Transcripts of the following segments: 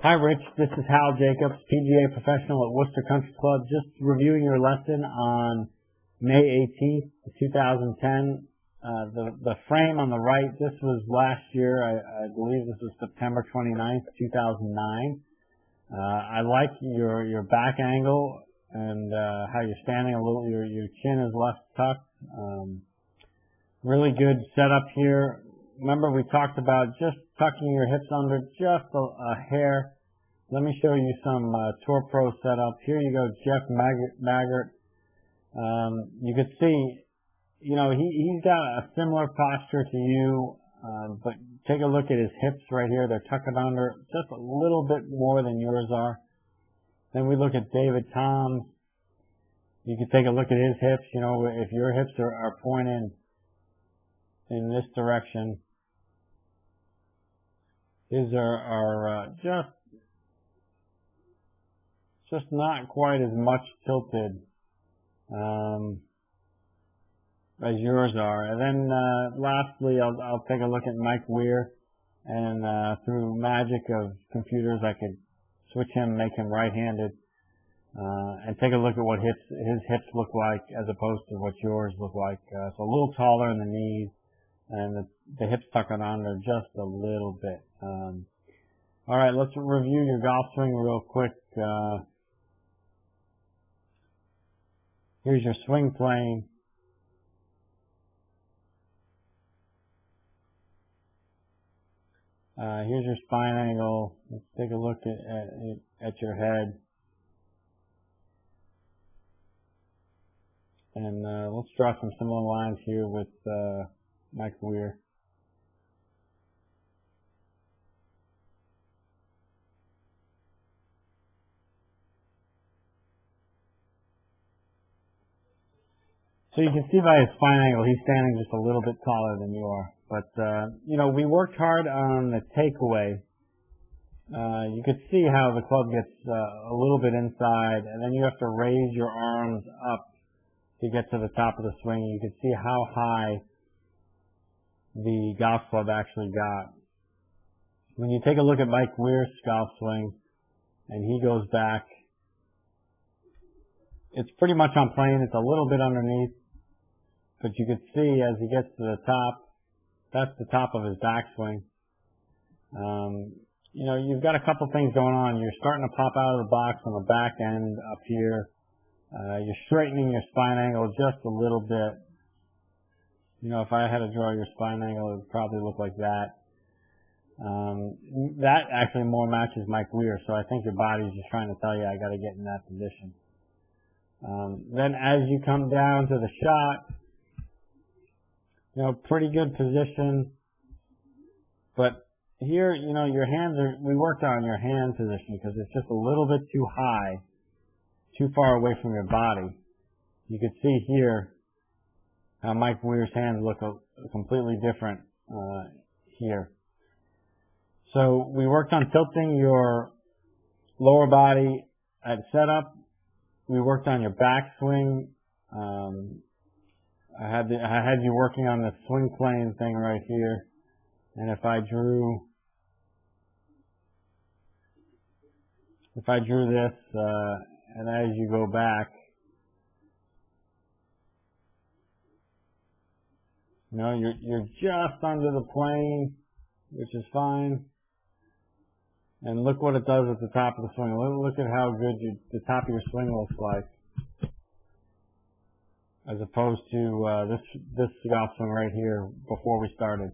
Hi Rich, this is Hal Jacobs, PGA professional at Worcester Country Club, just reviewing your lesson on May 18th, 2010. The frame on the right, this was last year, I believe this was September 29th, 2009. I like your back angle and how you're standing a little, your chin is left tucked. Really good setup here. Remember we talked about just tucking your hips under just a hair. Let me show you some Tour Pro setup. Here you go, Jeff Maggart. You can see, you know, he's got a similar posture to you, but take a look at his hips right here. They're tucked under just a little bit more than yours are. Then we look at David Toms. You can take a look at his hips. You know, if your hips are pointing in this direction, his are just not quite as much tilted as yours are. And then lastly, I'll take a look at Mike Weir, and through magic of computers, I could switch him, make him right-handed, and take a look at what his hips look like as opposed to what yours look like. So a little taller in the knees, and the hips tucking under just a little bit. All right, let's review your golf swing real quick. Here's your swing plane. Here's your spine angle. Let's take a look at your head. And let's draw some similar lines here with Mike Weir. So you can see by his spine angle, he's standing just a little bit taller than you are. But, you know, we worked hard on the takeaway. You could see how the club gets a little bit inside, and then you have to raise your arms up to get to the top of the swing. You can see how high the golf club actually got. When you take a look at Mike Weir's golf swing, and he goes back, it's pretty much on plane. It's a little bit underneath. But you can see as he gets to the top, that's the top of his backswing. You know, you've got a couple things going on. You're starting to pop out of the box on the back end up here. You're straightening your spine angle just a little bit. You know, if I had to draw your spine angle, it would probably look like that. That actually more matches Mike Weir, so I think your body's just trying to tell you, I got to get in that position. Then as you come down to the shot, you know, pretty good position, but here, you know, your hands we worked on your hand position because it's just a little bit too high, too far away from your body. You can see here how Mike Weir's hands look completely different here. So we worked on tilting your lower body at setup. We worked on your backswing. I had you working on the swing plane thing right here, and if I drew this, and as you go back, you know, you're just under the plane, which is fine. And look what it does at the top of the swing. Look at how good the top of your swing looks like, as opposed to this golf swing right here before we started.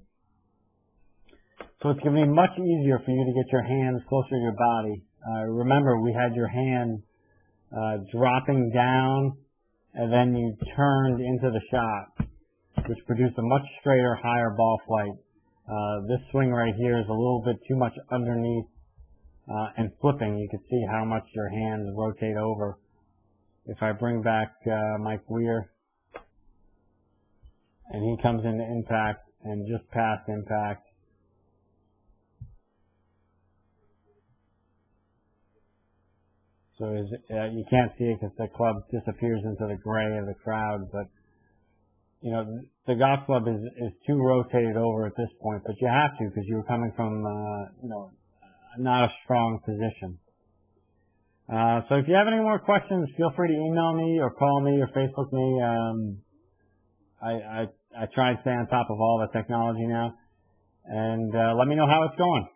So it's going to be much easier for you to get your hands closer to your body. Remember, we had your hand dropping down, and then you turned into the shot, which produced a much straighter, higher ball flight. This swing right here is a little bit too much underneath and flipping. You can see how much your hands rotate over. If I bring back Mike Weir, and he comes into impact and just past impact, so you can't see it because the club disappears into the gray of the crowd, but you know, the golf club is too rotated over at this point, but you have to because you were coming from, you know, not a strong position. So if you have any more questions, feel free to email me or call me or Facebook me. I try and stay on top of all the technology now. And let me know how it's going.